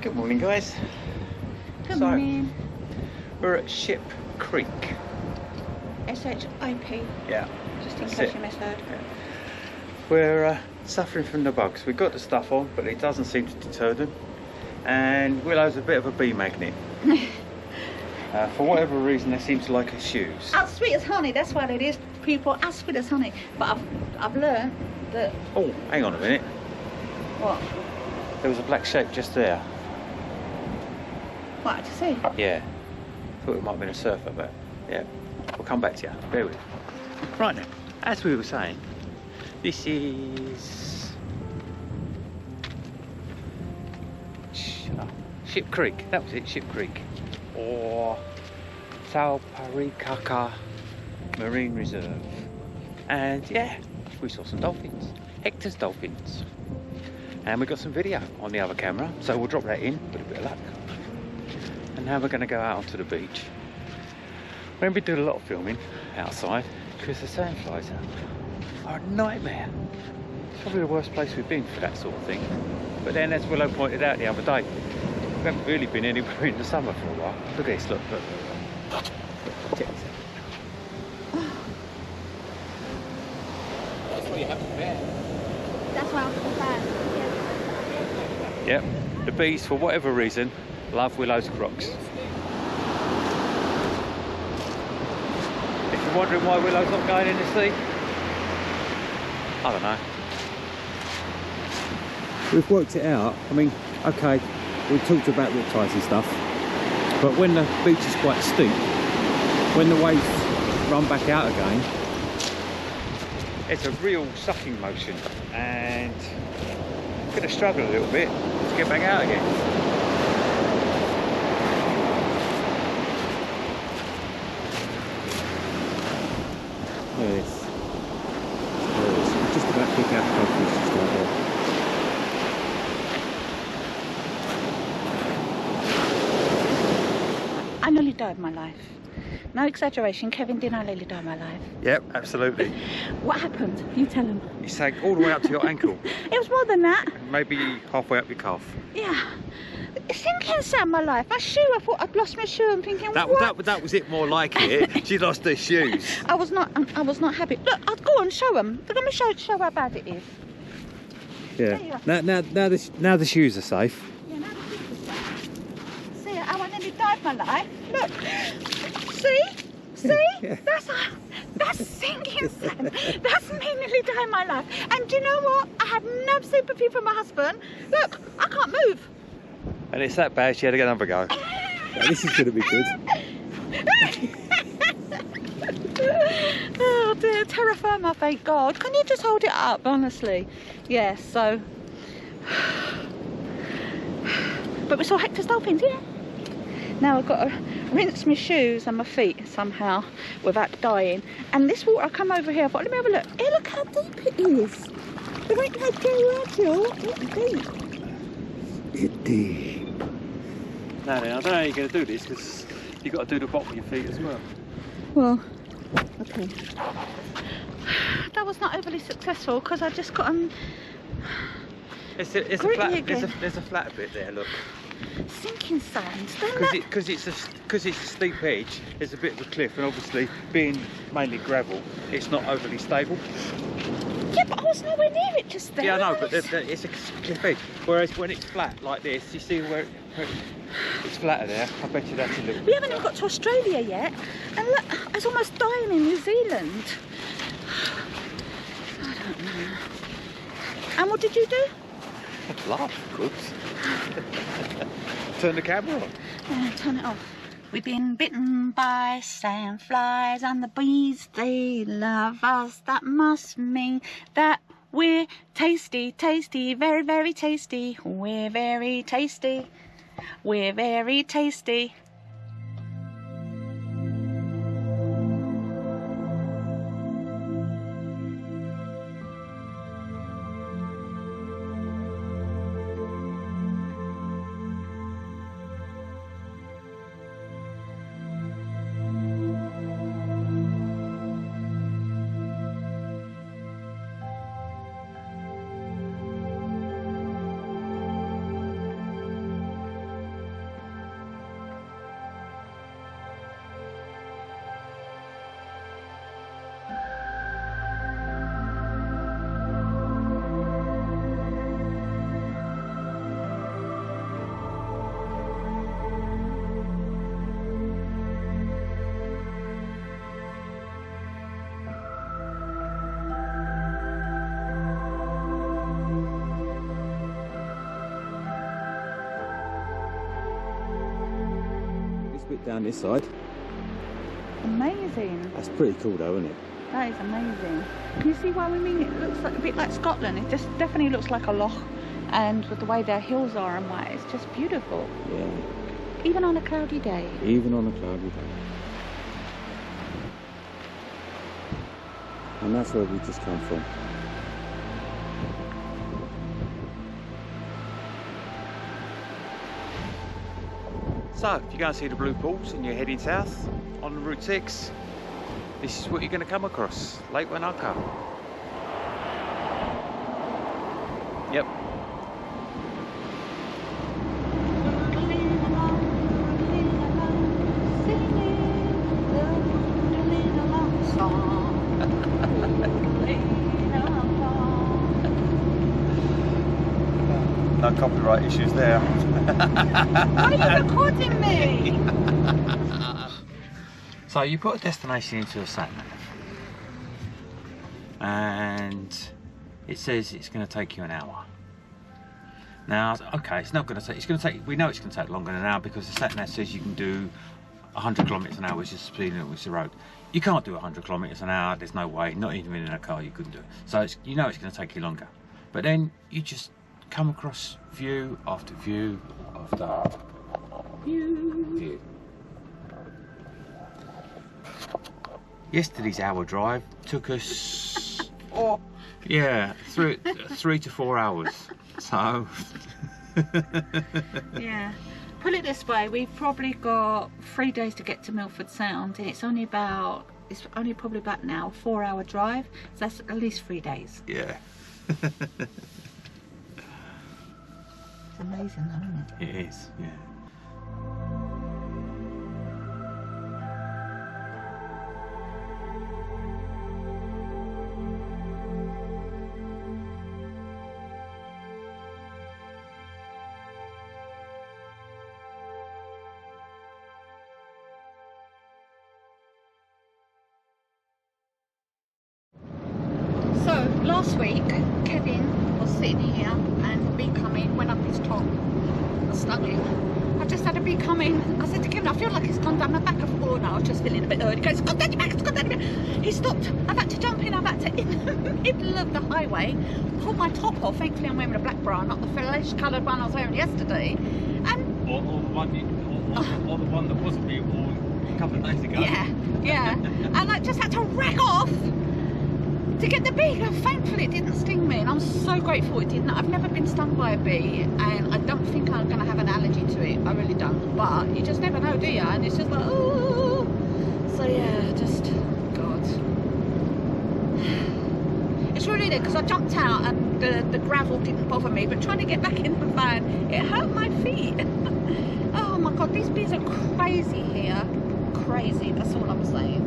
Good morning, guys. Good morning. We're at Ship Creek. SHIP. Yeah. Just in case you misheard. Yeah. We're suffering from the bugs. We've got the stuff on, but it doesn't seem to deter them. And Willow's a bit of a bee magnet. For whatever reason, they seem to like her shoes. As sweet as honey. That's what it is. People as sweet as honey. But I've learned that. Oh, hang on a minute. What? There was a black shape just there. What to see? Yeah. Thought it might have been a surfer, but yeah. We'll come back to you. Bear with me. Right then, as we were saying, this is Ship Creek. That was it, Ship Creek, or Salparikaka Marine Reserve. And yeah, we saw some dolphins, Hector's dolphins, and we got some video on the other camera, so we'll drop that in with a bit of luck. And now we're going to go out onto the beach. We're going to be doing a lot of filming outside because the sandflies are a nightmare. It's probably the worst place we've been for that sort of thing. But then, as Willow pointed out the other day, we haven't really been anywhere in the summer for a while. Look at this, look. Check this out. That's what you have to bear. That's what I was going to say. Yep, the bees, for whatever reason, love Willow's Crocs. If you're wondering why Willow's not going in the sea, I don't know. We've worked it out. I mean, okay, we've talked about riptides and stuff, but when the beach is quite steep, when the waves run back out again, it's a real sucking motion, and I'm going to struggle a little bit to get back out again. There it is. There it is. We're just about to pick out the dolphins just right there. I nearly died my life. No exaggeration, Kevin did. I nearly die my life. Yep, absolutely. What happened? You tell him. You sank all the way up to your ankle. It was more than that. Maybe halfway up your calf. Yeah. Thinking saved my life. My shoe, I thought I'd lost my shoe. I'm thinking, That was it, more like it. She lost her shoes. I was not happy. Look, I'll go and show them. Let me show how bad it is. Yeah. Now the shoes are safe. Yeah, now the shoes are safe. See how I nearly died my life. Look. See? Yeah. That's sinking sand. That's me nearly dying my life. And do you know what? I have no sympathy for my husband. Look, I can't move. And it's that bad, she had to get another go. Yeah, this is going to be good. Oh dear, terrifying, my thank God. Can you just hold it up, honestly? Yes, so. But we saw Hector's dolphins, yeah. Now I've got to rinse my shoes and my feet somehow without dying. And this water, I come over here, I thought, let me have a look. Hey, look how deep it is. There ain't no go out, it's deep. It's deep. Now then, I don't know how you're going to do this because you've got to do the bottom of your feet as well. Well, okay. That was not overly successful because I just got There's a flat bit there, look. sinking sand. Because it's a steep edge, there's a bit of a cliff, and obviously being mainly gravel, it's not overly stable. Yeah, but I was nowhere near it just then. Yeah, I know, but it's a cliff edge. Whereas when it's flat like this, you see where it's flatter there. I bet you that's a little. We haven't even got to Australia yet, and look, I was almost dying in New Zealand. I don't know. And what did you do? Laugh, of course. Turn the camera on. Turn it off. We've been bitten by sandflies and the bees, they love us. That must mean that we're tasty, tasty, very, very tasty. We're very tasty. We're very tasty. bit down this side. Amazing. That's pretty cool though, isn't it? That is amazing. Can you see why we mean it looks like a bit like Scotland? It just definitely looks like a loch, and with the way their hills are and why, it's just beautiful. Yeah. Even on a cloudy day. Even on a cloudy day. And that's where we just come from. So, if you go and see the blue pools and you're heading south on Route 6, this is what you're going to come across, Lake Wanaka. Yep. No copyright issues there. Why are you recording me? So you put a destination into a sat nav, and it says it's going to take you an hour. Now, okay, it's not going to take. It's going to take. We know it's going to take longer than an hour because the sat nav says you can do 100 kilometers an hour, which is speeding up with the road. You can't do 100 kilometers an hour. There's no way. Not even in a car, you couldn't do it. So you know it's going to take you longer. But then you just come across view after view after view. Yesterday's hour drive took us, yeah, 3 to 4 hours. So, yeah. Put it this way: we've probably got 3 days to get to Milford Sound, and it's only probably about now 4-hour drive. So that's at least 3 days. yeah. It's amazing, though, isn't it? It is, yeah. So last week, Kevin was sitting here and bee coming went up his top. I stung him. I just had a bee coming. I said to Kevin, I feel like it's gone down my back. Oh no, I was just feeling a bit early. He goes, it's gone down your back, it's gone down your back. He stopped. I've had to jump in. I've had to, in the middle of the highway, pull my top off. Thankfully I'm wearing a black bra, not the flesh coloured one I was wearing yesterday. And Or the one that wasn't being worn a couple of days ago. yeah, yeah. And I just had to rag off to get the bee. And thankfully it didn't sting me, and I'm so grateful it didn't. I've never been stung by a bee, and I don't think I'm going to have an allergy to it. I really don't, but you just never know, do you? And it's just like, oh. So yeah, just God. It's really good because I jumped out and the gravel didn't bother me, but trying to get back in the van, it hurt my feet. Oh my God, these bees are crazy here. Crazy, that's all I'm saying.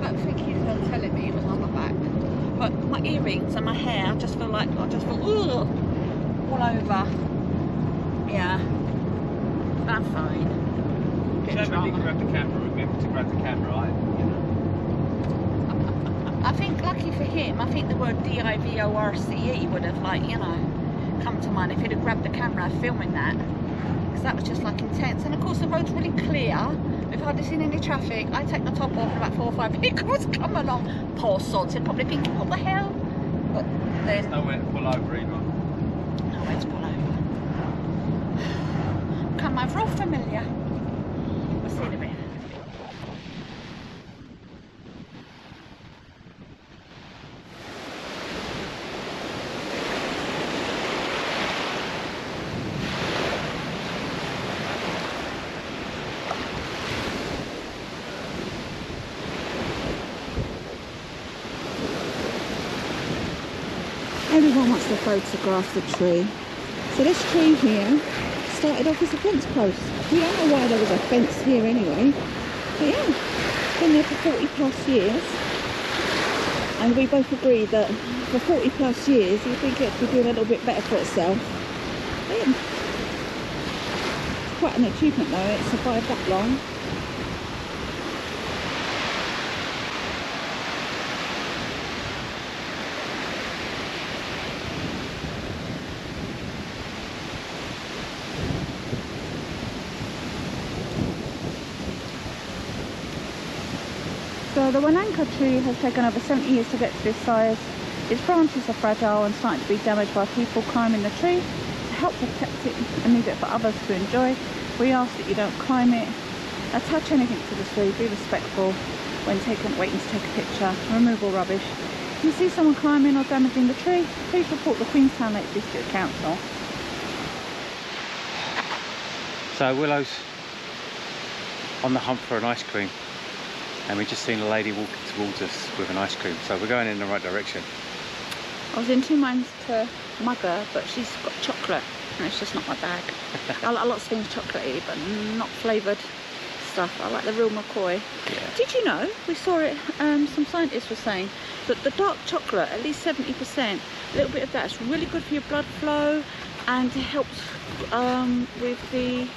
But thank you for telling me it was on my back. But my earrings and my hair, I just feel like, ugh, all over. Yeah, but I'm fine. Bit of Generally drama. grab the camera, remember to grab the camera, I think, lucky for him, I think the word DIVORCE would have, like, you know, come to mind if he'd have grabbed the camera filming that. Because that was just like intense. And of course the road's really clear. We've hardly seen any traffic. I take my top off and about 4 or 5 vehicles come along. Poor sods, they're probably thinking, what the hell? But then There's nowhere to pull over either. nowhere to pull over. Come over, all familiar. We'll see in a bit. Everyone wants to photograph the tree. So this tree here started off as a fence post. We don't know why there was a fence here anyway. But yeah, been there for 40 plus years. And we both agree that for 40 plus years, you think it could be doing a little bit better for itself. But yeah. It's quite an achievement though, it survived that long. So the one anchor tree has taken over 70 years to get to this size. Its branches are fragile and starting to be damaged by people climbing the tree. To help protect it and leave it for others to enjoy, we ask that you don't climb it, attach anything to the tree, be respectful when waiting to take a picture, remove all rubbish. If you see someone climbing or damaging the tree, please report the Queenstown Lake District Council. So Willow's on the hunt for an ice cream, and we've just seen a lady walking towards us with an ice cream, so we're going in the right direction. I was in two minds to mug her, but she's got chocolate and it's just not my bag. I like lots of things chocolatey, but not flavoured stuff. I like the real McCoy. Yeah. Did you know, we saw it, some scientists were saying that the dark chocolate, at least 70%, a little bit of that is really good for your blood flow, and it helps with the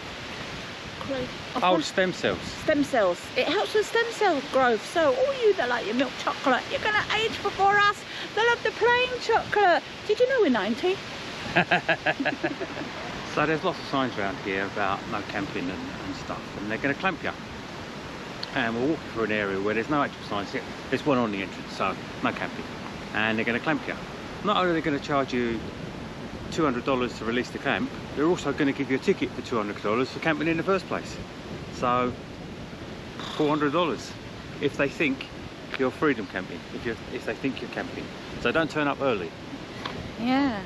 stem cells. Stem cells. It helps with stem cell growth. So all you that like your milk chocolate, you're going to age before us. They love the plain chocolate. Did you know we're 90? So there's lots of signs around here about no camping and stuff, and they're going to clamp you. And we're walking through an area where there's no actual signs yet. There's one on the entrance, so no camping. And they're going to clamp you. Not only are they going to charge you $200 to release the camp, they're also going to give you a ticket for $200 for camping in the first place. So $400 if they think you're freedom camping, if they think you're camping. So don't turn up early. Yeah,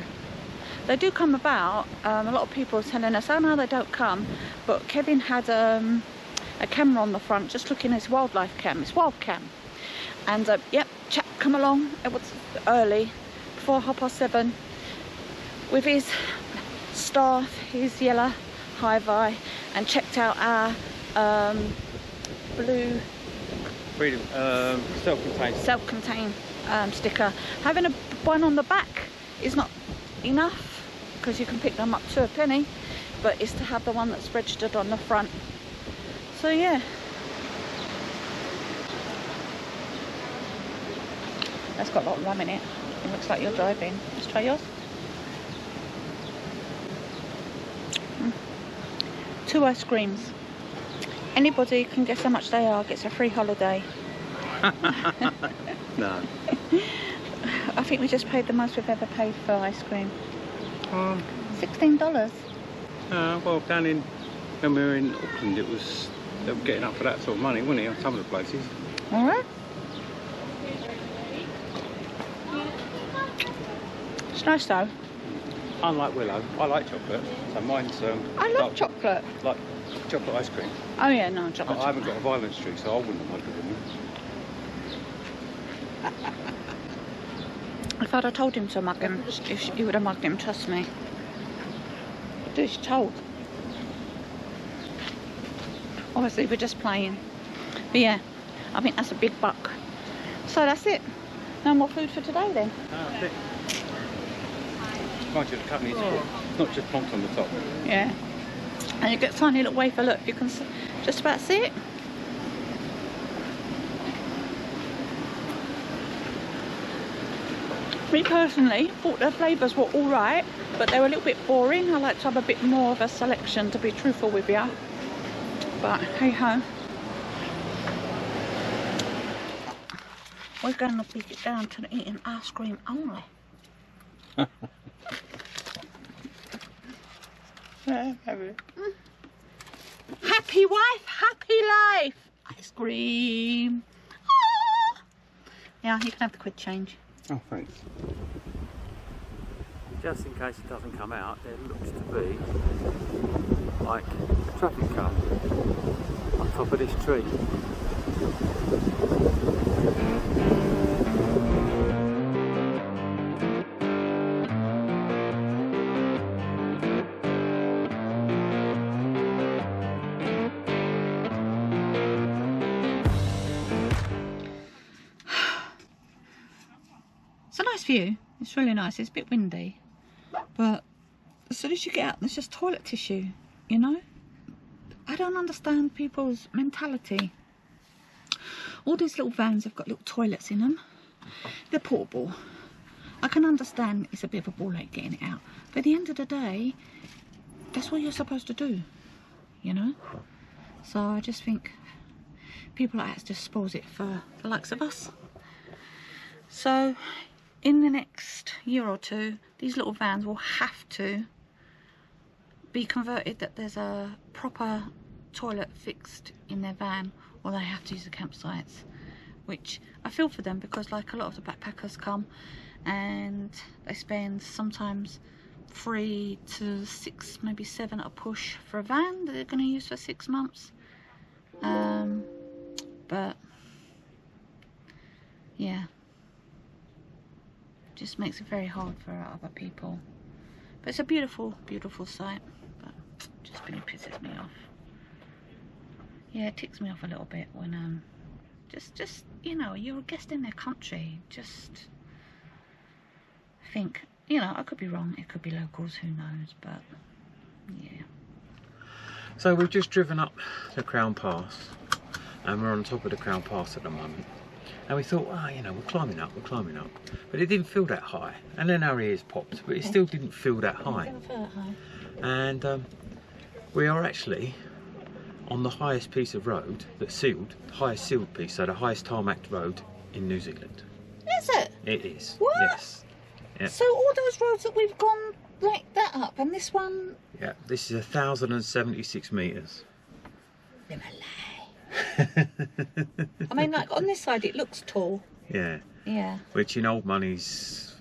they do come about. A lot of people are telling us, oh no, they don't come, but Kevin had a camera on the front just looking at his wildlife cam, his wild cam, and yep, chap come along. It was early, before 7:30, with his staff, his yellow high-vi, and checked out our blue Freedom, self-contained sticker. Having one on the back is not enough, because you can pick them up to a penny, but it's to have the one that's registered on the front. So yeah, that's got a lot of rum in it. It looks like you're driving. Let's try yours. 2 ice creams. Anybody can guess how much they are, gets a free holiday. No. I think we just paid the most we've ever paid for ice cream. $16. Well, down in, when we were in Auckland, they were getting up for that sort of money, weren't it, on some of the places. Alright. It's nice though. Unlike Willow, I like chocolate, so mine's I love chocolate. Like chocolate ice cream. Oh yeah, no, chocolate. I haven't got a violence streak, so I wouldn't have mugged a woman. If I'd have told him to mug him, he would have mugged him, trust me. Do as you're told. Obviously we're just playing. But yeah, I think that's a big buck. So that's it. No more food for today then. That's it. Mind you, the company's not just plonked on the top. Yeah. And you get a tiny little wafer, look, you can just about see it. Me personally thought their flavours were alright, but they were a little bit boring. I like to have a bit more of a selection, to be truthful with you. But hey ho. We're going to beat it down to eating ice cream only. Happy wife, happy life. Ice cream. Ah. Yeah, you can have the quid change. Oh, thanks. Just in case it doesn't come out, there looks to be like a traffic car on top of this tree. It's a nice view. It's really nice. It's a bit windy, but as soon as you get out, there's just toilet tissue, you know? I don't understand people's mentality. All these little vans have got little toilets in them. They're portable. I can understand it's a bit of a ball ache getting it out, but at the end of the day, that's what you're supposed to do, you know? So I just think people like that just spoils it for the likes of us. So in the next year or two, these little vans will have to be converted, that there's a proper toilet fixed in their van, or they have to use the campsites, which I feel for them, because like a lot of the backpackers come and they spend sometimes 3 to 6, maybe 7 at a push for a van that they're going to use for 6 months. But yeah, just makes it very hard for other people. But it's a beautiful, beautiful sight, but just really pisses me off. Yeah, it ticks me off a little bit when just you know, you're a guest in their country. Just think, you know, I could be wrong, it could be locals, who knows, but yeah. So we've just driven up the Crown Pass, and we're on top of the Crown Pass at the moment. And we thought, oh, you know, we're climbing up. But it didn't feel that high. And then our ears popped, but it still didn't feel that high. And we are actually on the highest piece of road that's sealed, the highest sealed piece, so the highest tarmacked road in New Zealand. Is it? It is. What? Yes. Yeah. So all those roads that we've gone like that up, and this one... Yeah, this is 1,076 metres. Never lie. I mean, like on this side it looks tall. Yeah. Yeah. Which in old money's,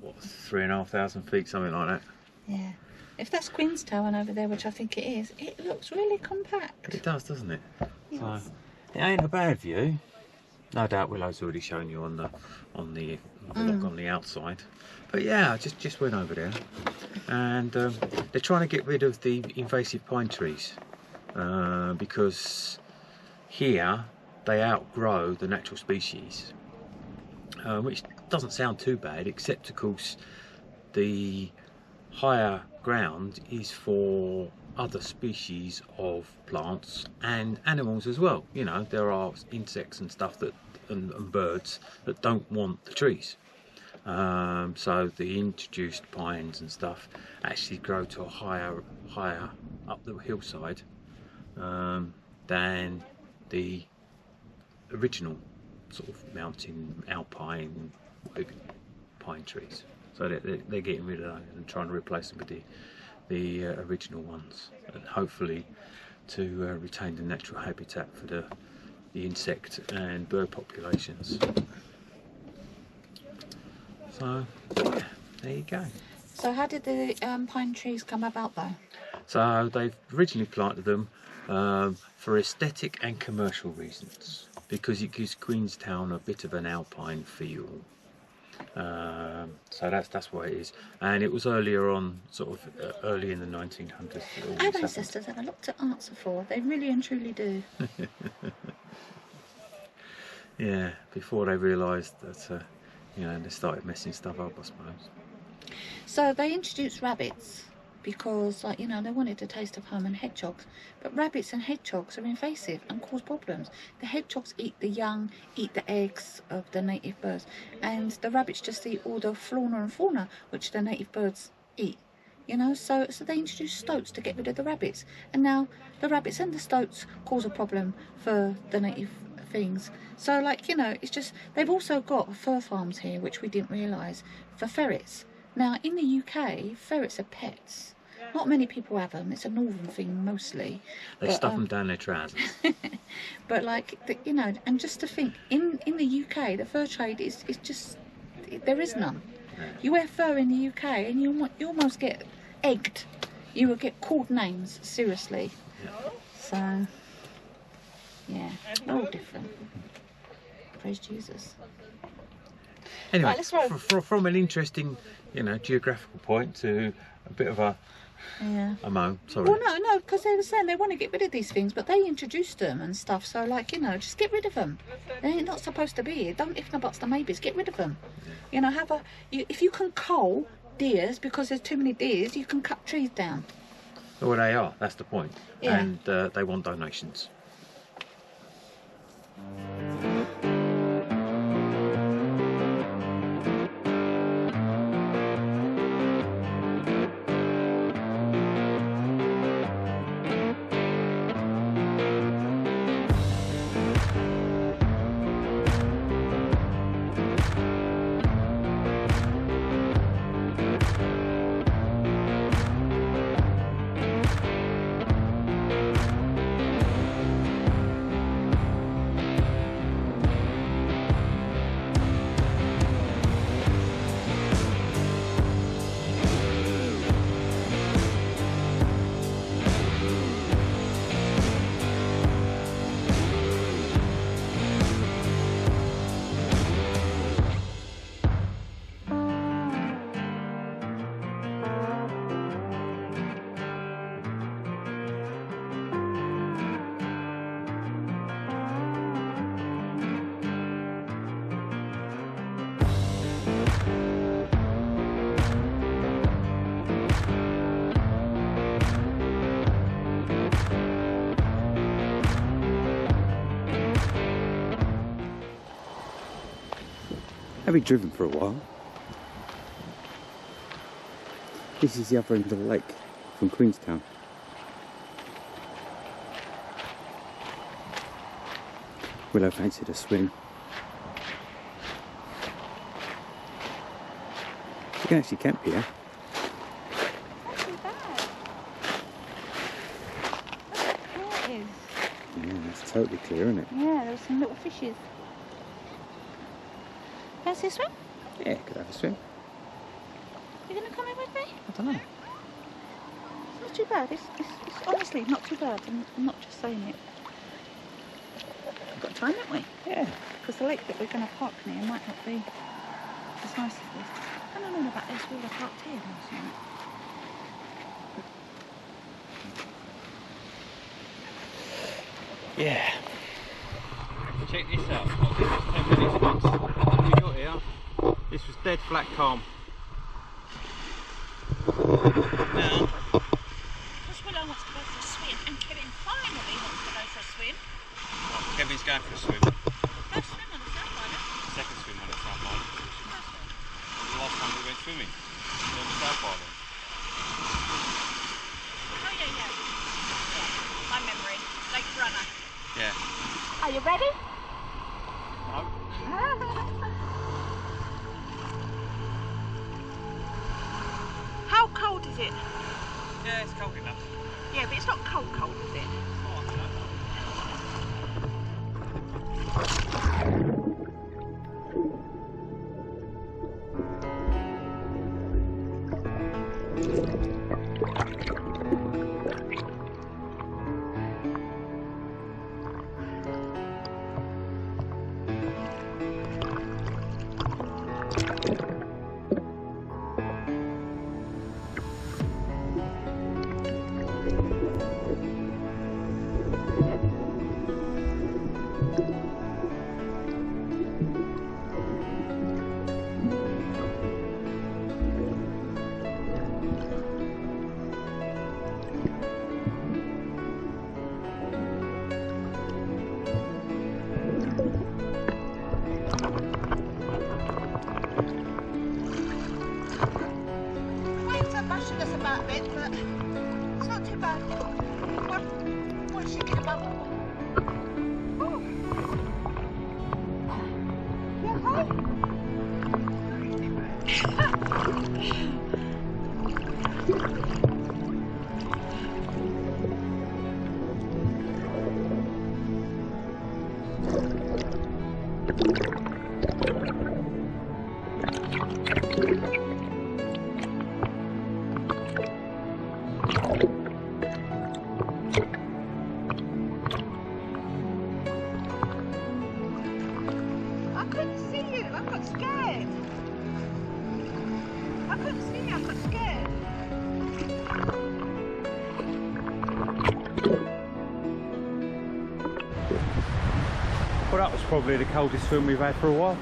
what, 3,500 feet, something like that. Yeah. If that's Queenstown over there, which I think it is, it looks really compact. It does, doesn't it? Yes. So, it ain't a bad view. No doubt Willow's already shown you on the look on the outside. But yeah, I just went over there, and they're trying to get rid of the invasive pine trees because here they outgrow the natural species, which doesn't sound too bad, except of course the higher ground is for other species of plants and animals as well. You know, there are insects and stuff that and birds that don't want the trees. So the introduced pines and stuff actually grow to a higher up the hillside than the original sort of mountain alpine pine trees. So they're getting rid of those and trying to replace them with the original ones, and hopefully to retain the natural habitat for the insect and bird populations. So yeah, there you go. So how did the pine trees come about though? So they've originally planted them for aesthetic and commercial reasons, because it gives Queenstown a bit of an alpine feel. So that's what it is, and it was earlier on, sort of early in the 1900s. Our ancestors have a lot to answer for. They really and truly do. Yeah, before they realised that, you know, they started messing stuff up, I suppose. So they introduced rabbits because, like, you know, they wanted a taste of home and hedgehogs. But rabbits and hedgehogs are invasive and cause problems. The hedgehogs eat the young, eat the eggs of the native birds, and the rabbits just eat all the flora and fauna which the native birds eat. You know, so they introduced stoats to get rid of the rabbits, and now the rabbits and the stoats cause a problem for the native things. So, like, you know, it's just, they've also got fur farms here, which we didn't realise, for ferrets. Now in the UK, ferrets are pets. Not many people have them. It's a northern thing mostly. They stuff them down their trousers. But like, you know, and just to think, in the UK, the fur trade is just, there is none. Yeah. You wear fur in the UK and you almost get egged. You will get called names, seriously. Yeah. So, yeah, all different. Praise Jesus. Anyway, right, from an interesting, you know, geographical point to a bit of a moan. Sorry. Well, no, because they were saying they want to get rid of these things, but they introduced them and stuff. So, like, you know, just get rid of them. They're not supposed to be here. Don't if no buts the maybes. Get rid of them. Yeah. You know, if you can cull deers because there's too many deers, you can cut trees down. Well, they are. That's the point. Yeah. And they want donations. be driven for a while. This is the other end of the lake from Queenstown. Willow fancied a swim. You can actually camp here. Not too bad. Look how clear it is. Yeah, it's totally clear, isn't it? Yeah, there were some little fishes. Fancy a swim? Yeah, could have a swim. You gonna come in with me? I don't know. It's not too bad. It's honestly not too bad. I'm not just saying it. We've got time, haven't we? Yeah. Because the lake that we're going to park near might not be as nice as this. I don't know about this. We would have parked here last night. Yeah. Check this out. What did this 10 minutes ago? What we got here? This was dead flat calm. Now, Because Willow wants to go for a swim, and Kevin finally wants to go for a swim. Kevin's going for a swim. Go swim on the South Island. Second swim on the South Island. The last time we went swimming on the South Island. Oh yeah. Yeah, my memory. Lake Runner. Yeah. Are you ready? No. How cold is it? Yeah, it's cold enough. Yeah, but it's not cold, is it? About a bit, but it's not too bad. Once you get above it. Oh. I couldn't see you. I got scared. I couldn't see you. I got scared. Well, that was probably the coldest swim we've had for a while.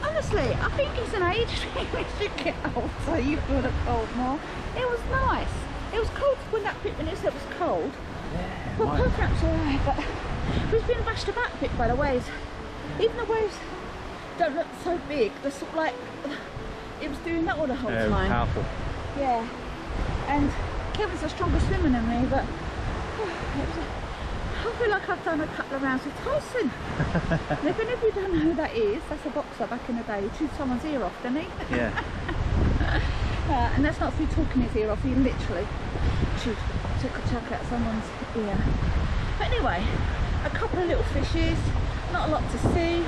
Honestly, I think it's an age thing. We should get older. You feel the cold more. It was nice. It was cold when that bit when it was cold. Yeah, Well, perhaps alright, but we've been bashed about a bit by the waves. Even the waves don't look so big. They're sort of like it was doing that all the whole time. Powerful. Yeah. And Kevin's a stronger swimmer than me, but I feel like I've done a couple of rounds with Tyson. And if any of you don't know who that is, that's a boxer back in the day. He chewed someone's ear off, didn't he? Yeah. And that's not through talking his ear off, he literally took a chunk out of someone's ear. But anyway, a couple of little fishes, not a lot to see.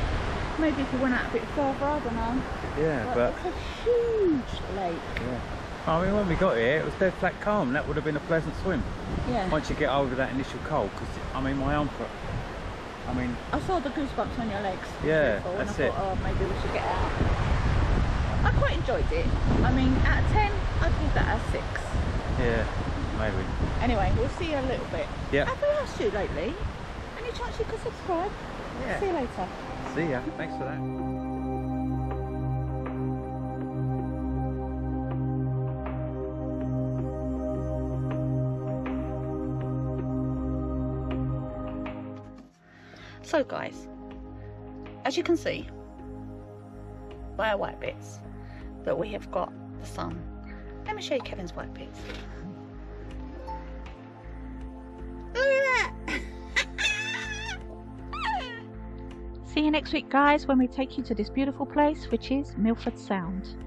Maybe if we went out a bit further, I don't know. Yeah, but it's a huge lake. yeah. I mean, when we got here, it was dead flat calm. That would have been a pleasant swim. Yeah. Once you get over that initial cold, because I mean, my arm, I mean, I saw the goosebumps on your legs. Yeah, Beautiful, that's and I it. thought, oh, maybe we should get out. I quite enjoyed it. I mean, out of 10, I'd give that a 6. yeah, maybe. Anyway, we'll see you a little bit. Yeah. Have we asked you lately? Any chance you could subscribe? Yeah. See you later. See ya. Thanks for that. So guys, as you can see by our white bits, that we have got the sun. Let me show you Kevin's white bits. See you next week, guys, when we take you to this beautiful place, which is Milford Sound.